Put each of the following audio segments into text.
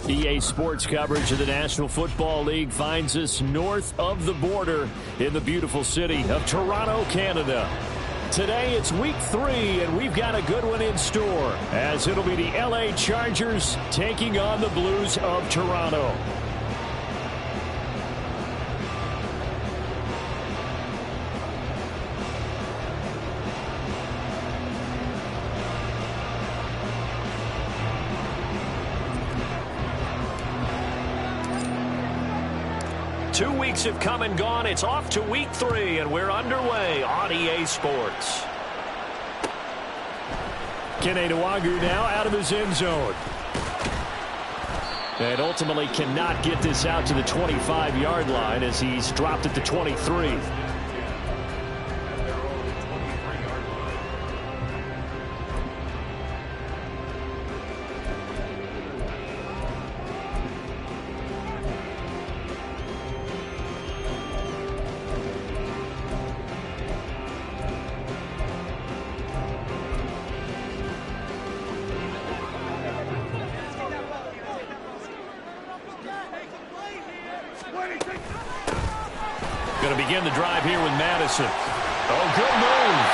EA Sports coverage of the National Football League finds us north of the border in the beautiful city of Toronto, Canada. Today it's week 3, and we've got a good one in store, as it'll be the LA Chargers taking on the Blues of Toronto. 2 weeks have come and gone. It's off to week 3, and we're underway on EA Sports. Kene Nwangwu now out of his end zone. And ultimately cannot get this out to the 25-yard line as he's dropped at the 23. Going to begin the drive here with Madison. Oh, good move.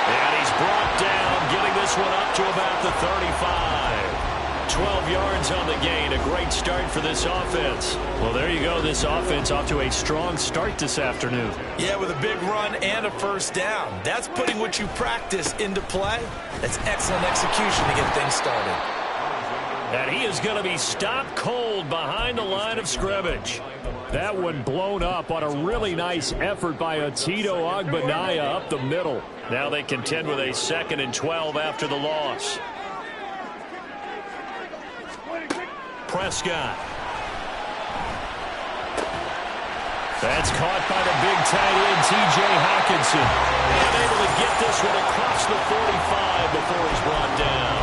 And he's brought down, getting this one up to about the 35. 12 yards on the gain. A great start for this offense. Well, there you go. This offense off to a strong start this afternoon. Yeah, with a big run and a first down. That's putting what you practice into play. That's excellent execution to get things started. And he is going to be stopped cold behind the line of scrimmage. That one blown up on a really nice effort by Otito Ogbonnaya up the middle. Now they contend with a 2nd and 12 after the loss. Prescott. That's caught by the big tight end, T.J. Hockenson. And able to get this one across the 45 before he's brought down.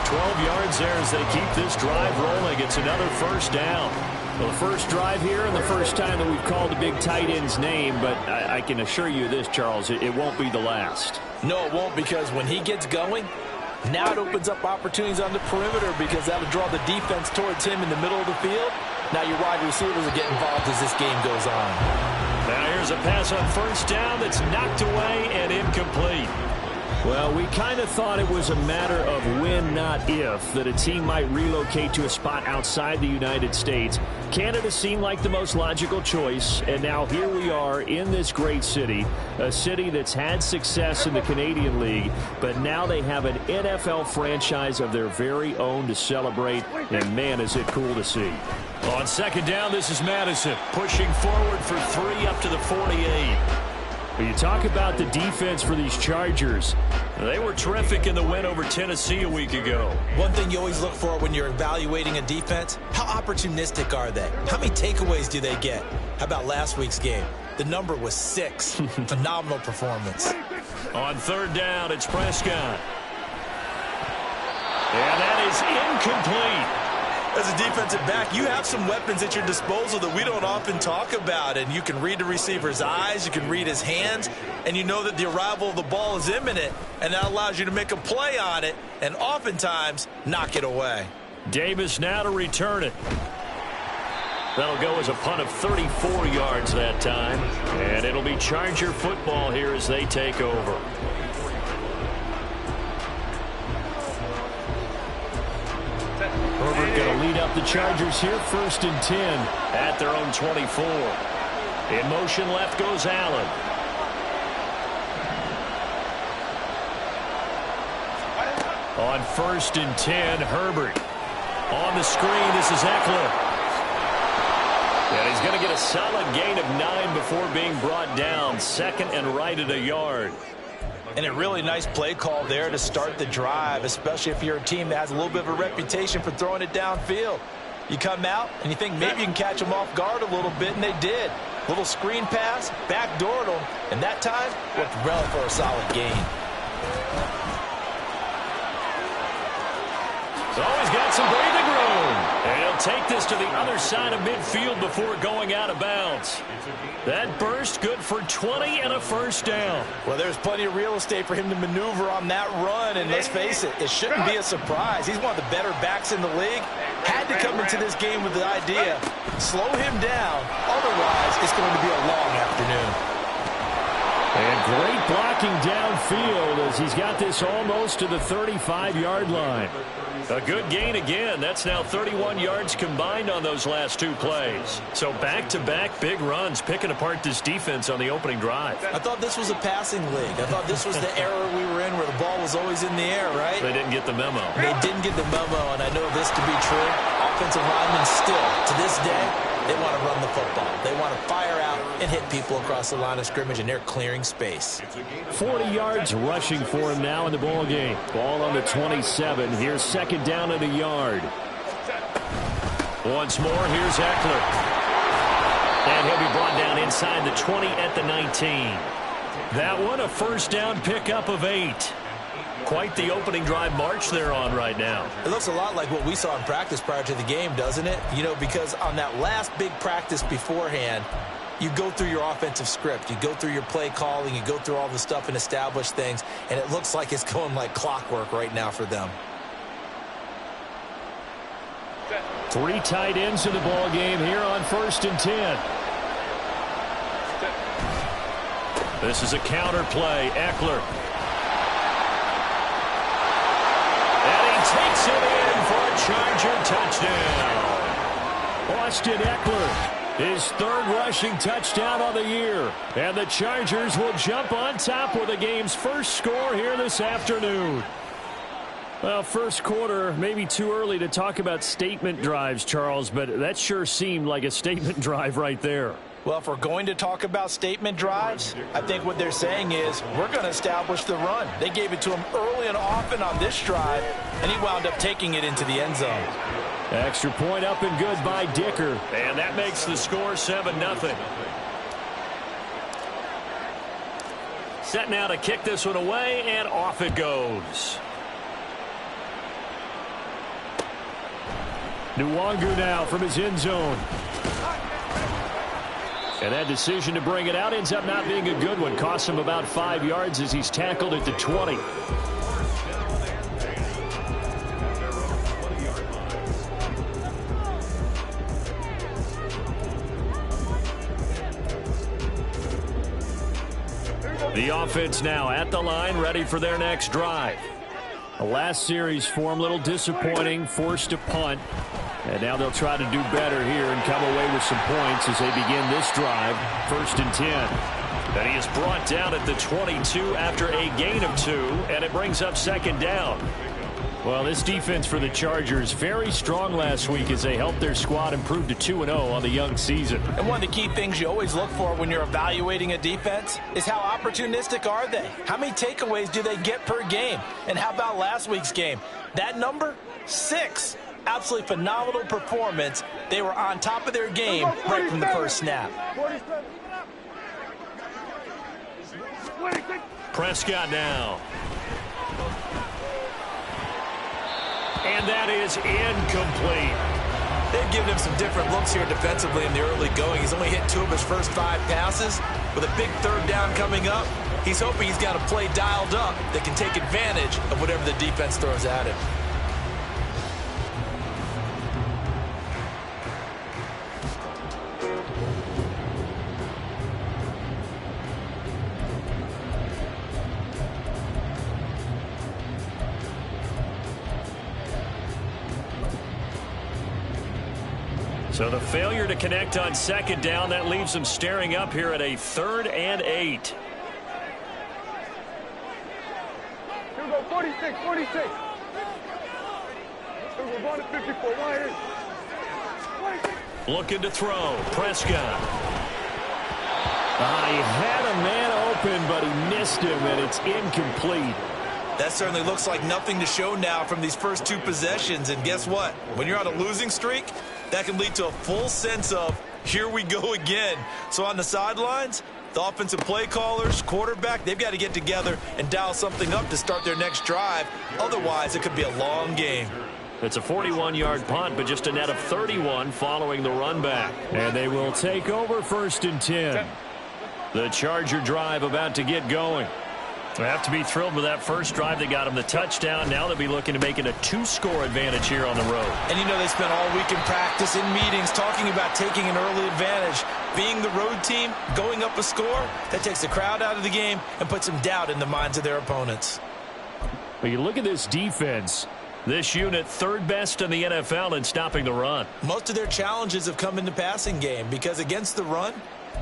12 yards there as they keep this drive rolling. It's another first down. Well, the first drive here and the first time that we've called a big tight end's name, but I can assure you this, Charles, it won't be the last. No, it won't, because when he gets going, now it opens up opportunities on the perimeter because that'll draw the defense towards him in the middle of the field. Now your wide receivers will get involved as this game goes on. Now here's a pass on first down that's knocked away and incomplete. Well, we kind of thought it was a matter of when, not if, that a team might relocate to a spot outside the United States. Canada seemed like the most logical choice, and now here we are in this great city, a city that's had success in the Canadian League, but now they have an NFL franchise of their very own to celebrate, and man, is it cool to see. On second down, this is Madison, pushing forward for 3 up to the 48. But you talk about the defense for these Chargers. They were terrific in the win over Tennessee a week ago. One thing you always look for when you're evaluating a defense, how opportunistic are they? How many takeaways do they get? How about last week's game? The number was 6. Phenomenal performance. On third down, it's Prescott. And that is incomplete. As a defensive back, you have some weapons at your disposal that we don't often talk about, and you can read the receiver's eyes, you can read his hands, and you know that the arrival of the ball is imminent, and that allows you to make a play on it and oftentimes knock it away. Davis now to return it. That'll go as a punt of 34 yards that time, and it'll be Charger football here as they take over. Herbert going to lead up the Chargers here, 1st and 10 at their own 24. In motion left goes Allen. On 1st and 10, Herbert. On the screen, this is Eckler. And he's going to get a solid gain of 9 before being brought down. 2nd and right at a yard. And a really nice play call there to start the drive, especially if you're a team that has a little bit of a reputation for throwing it downfield. You come out and you think maybe you can catch them off guard a little bit, and they did. Little screen pass, backdoored them, and that time worked well for a solid gain. So he's got some breathing room. And he'll take this to the other side of midfield before going out of bounds. That burst good for 20 and a first down. Well, there's plenty of real estate for him to maneuver on that run, and let's face it, it shouldn't be a surprise. He's one of the better backs in the league. Had to come into this game with the idea, slow him down, otherwise it's going to be a long afternoon. And great blocking downfield as he's got this almost to the 35-yard line. A good gain again. That's now 31 yards combined on those last two plays. So back-to-back big runs, picking apart this defense on the opening drive. I thought this was a passing league. I thought this was the era we were in where the ball was always in the air, right? They didn't get the memo. They didn't get the memo, and I know this to be true. Offensive linemen still, to this day, they want to run the football. They want to fire out and hit people across the line of scrimmage, and they're clearing space. 40 yards rushing for him now in the ball game. Ball on the 27. Here's second down at a yard. Once more, here's Eckler. And he'll be brought down inside the 20 at the 19. That one, a first down pickup of 8. Quite the opening drive march they're on right now. It looks a lot like what we saw in practice prior to the game, doesn't it? You know, because on that last big practice beforehand, you go through your offensive script. You go through your play calling. You go through all the stuff and establish things. And it looks like it's going like clockwork right now for them. 3 tight ends in the ball game here on 1st and 10. This is a counter play. Eckler. Takes it in for a Charger touchdown. Austin Eckler, his 3rd rushing touchdown of the year. And the Chargers will jump on top with the game's first score here this afternoon. Well, first quarter, maybe too early to talk about statement drives, Charles, but that sure seemed like a statement drive right there. Well, if we're going to talk about statement drives, I think what they're saying is we're going to establish the run. They gave it to him early and often on this drive, and he wound up taking it into the end zone. Extra point up and good by Dicker. And that makes the score 7-0. Set now to kick this one away, and off it goes. Nwangu now from his end zone. And that decision to bring it out ends up not being a good one. Costs him about 5 yards as he's tackled at the 20. The offense now at the line, ready for their next drive. The last series for him, a little disappointing, forced a punt. And now they'll try to do better here and come away with some points as they begin this drive. 1st and 10. And he is brought down at the 22 after a gain of 2, and it brings up 2nd down. Well, this defense for the Chargers very strong last week as they helped their squad improve to 2-0 on the young season. And one of the key things you always look for when you're evaluating a defense is how opportunistic are they? How many takeaways do they get per game? And how about last week's game? That number? 6. Absolutely phenomenal performance. They were on top of their game right from the first snap. Prescott now. And that is incomplete. They've given him some different looks here defensively in the early going. He's only hit 2 of his first 5 passes. With a big 3rd down coming up, he's hoping he's got a play dialed up that can take advantage of whatever the defense throws at him. So the failure to connect on 2nd down, that leaves them staring up here at a 3rd and 8. Here we go, 46, 46. Here we go, going to 54, right here. 46. Looking to throw, Prescott. He had a man open, but he missed him, and it's incomplete. That certainly looks like nothing to show now from these first 2 possessions. And guess what? When you're on a losing streak, that can lead to a full sense of, here we go again. So on the sidelines, the offensive play callers, quarterback, they've got to get together and dial something up to start their next drive. Otherwise, it could be a long game. It's a 41-yard punt, but just a net of 31 following the run back. And they will take over 1st and 10. The Charger drive about to get going. They have to be thrilled with that first drive. They got them the touchdown. Now they'll be looking to make it a 2-score advantage here on the road. And you know they spent all week in practice, in meetings, talking about taking an early advantage. Being the road team, going up a score, that takes the crowd out of the game and puts some doubt in the minds of their opponents. When you look at this defense, this unit 3rd best in the NFL in stopping the run. Most of their challenges have come in the passing game because against the run,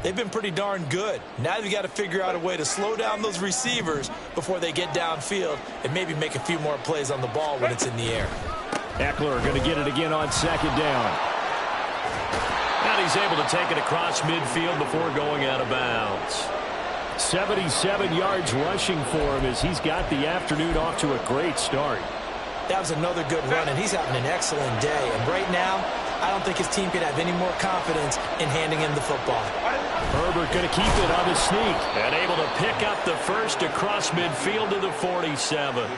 they've been pretty darn good. Now they've got to figure out a way to slow down those receivers before they get downfield and maybe make a few more plays on the ball when it's in the air. Eckler going to get it again on 2nd down. And he's able to take it across midfield before going out of bounds. 77 yards rushing for him as he's got the afternoon off to a great start. That was another good run, and he's having an excellent day. And right now, I don't think his team can have any more confidence in handing him the football. Herbert going to keep it on the sneak and able to pick up the first across midfield to the 47.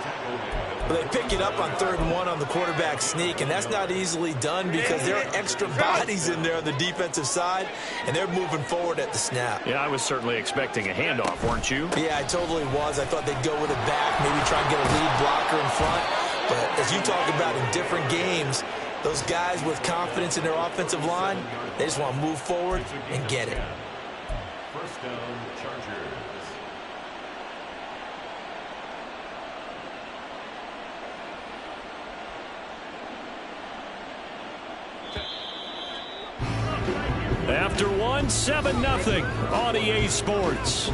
But they pick it up on 3rd and 1 on the quarterback sneak, and that's not easily done because there are extra bodies in there on the defensive side, and they're moving forward at the snap. Yeah, I was certainly expecting a handoff, weren't you? Yeah, I totally was. I thought they'd go with it back, maybe try and get a lead blocker in front. But as you talk about in different games, those guys with confidence in their offensive line, they just want to move forward and get it. 1st down, Chargers. After 1, 7-0 on EA Sports.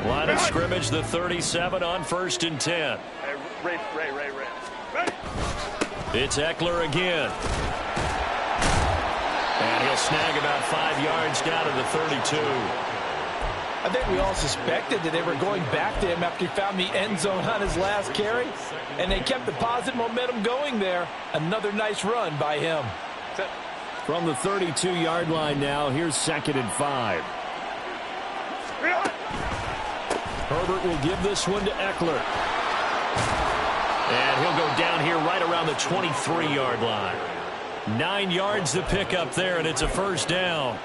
Line of scrimmage, the 37 on 1st and 10. Ray. It's Eckler again. And he'll snag about 5 yards down to the 32. I think we all suspected that they were going back to him after he found the end zone on his last carry. And they kept the positive momentum going there. Another nice run by him. From the 32-yard line now, here's 2nd and 5. Herbert will give this one to Eckler. And he'll go down here right around the 23-yard line. 9 yards to pick up there, and it's a 1st down.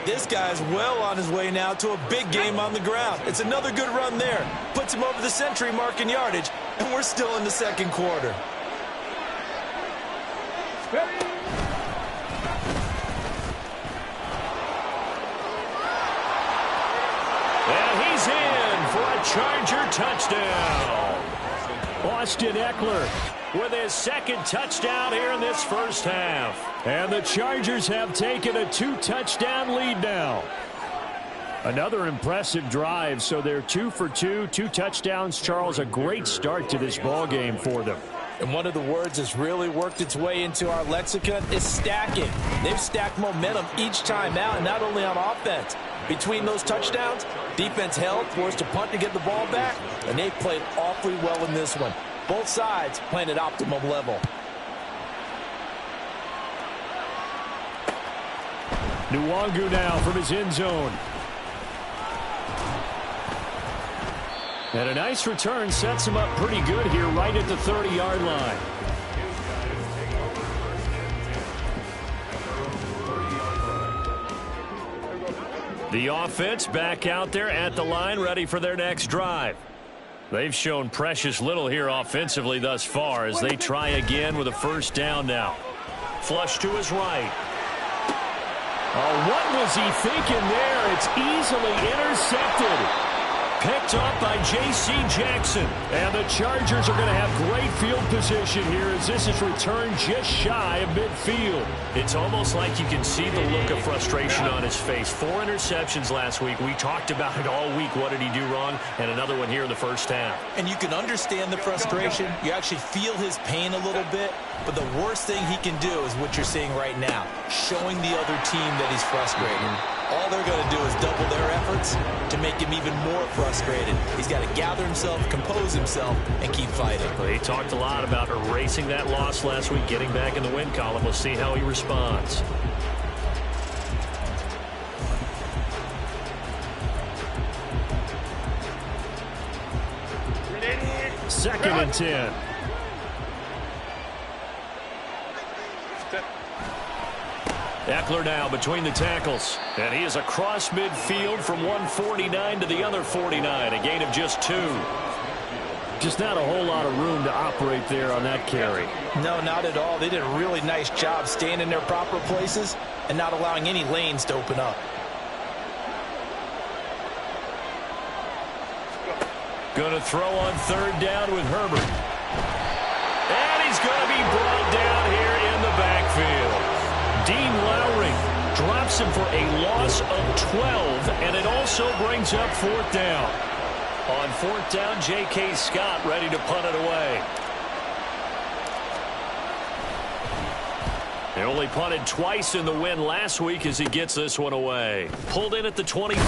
This guy's well on his way now to a big game on the ground. It's another good run there. Puts him over the century mark in yardage, and we're still in the 2nd quarter. And he's in for a Charger touchdown. Austin Eckler with his 2nd touchdown here in this 1st half. And the Chargers have taken a 2-touchdown lead now. Another impressive drive, so they're 2 for 2, 2 touchdowns. Charles, a great start to this ball game for them. And one of the words that's really worked its way into our lexicon is stacking. They've stacked momentum each time out, and not only on offense. Between those touchdowns, defense held, forced to punt to get the ball back, and they played awfully well in this one. Both sides playing at optimum level. Nwangu now from his end zone. And a nice return sets him up pretty good here right at the 30-yard line. The offense back out there at the line, ready for their next drive. They've shown precious little here offensively thus far as they try again with a 1st down now. Flush to his right. Oh, what was he thinking there? It's easily intercepted. Picked up by J.C. Jackson. And the Chargers are going to have great field position here as this is returned just shy of midfield. It's almost like you can see the look of frustration on his face. 4 interceptions last week. We talked about it all week. What did he do wrong? And another one here in the 1st half. And you can understand the frustration. You actually feel his pain a little bit. But the worst thing he can do is what you're seeing right now, showing the other team that he's frustrated. All they're going to do is double their efforts to make him even more frustrated. He's got to gather himself, compose himself, and keep fighting. Well, he talked a lot about erasing that loss last week, getting back in the win column. We'll see how he responds. Second and 10. Eckler now between the tackles. And he is across midfield from 149 to the other 49. A gain of just 2. Just not a whole lot of room to operate there on that carry. No, not at all. They did a really nice job staying in their proper places and not allowing any lanes to open up. Going to throw on third down with Herbert. And he's going to be brought down here in the backfield. Dean Lowry drops him for a loss of 12, and it also brings up fourth down. On fourth down, J.K. Scott ready to punt it away. They only punted twice in the win last week as he gets this one away. Pulled in at the 24.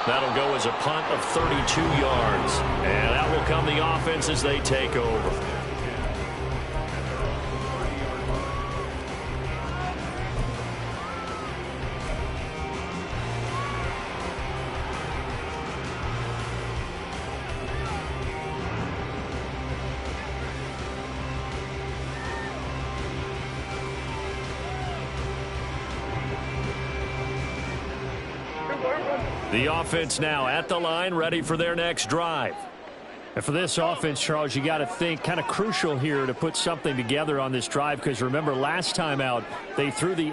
That'll go as a punt of 32 yards. And that will come the offense as they take over. The offense now at the line, ready for their next drive. And for this offense, Charles, you got to think kind of crucial here to put something together on this drive, because remember last time out, they threw the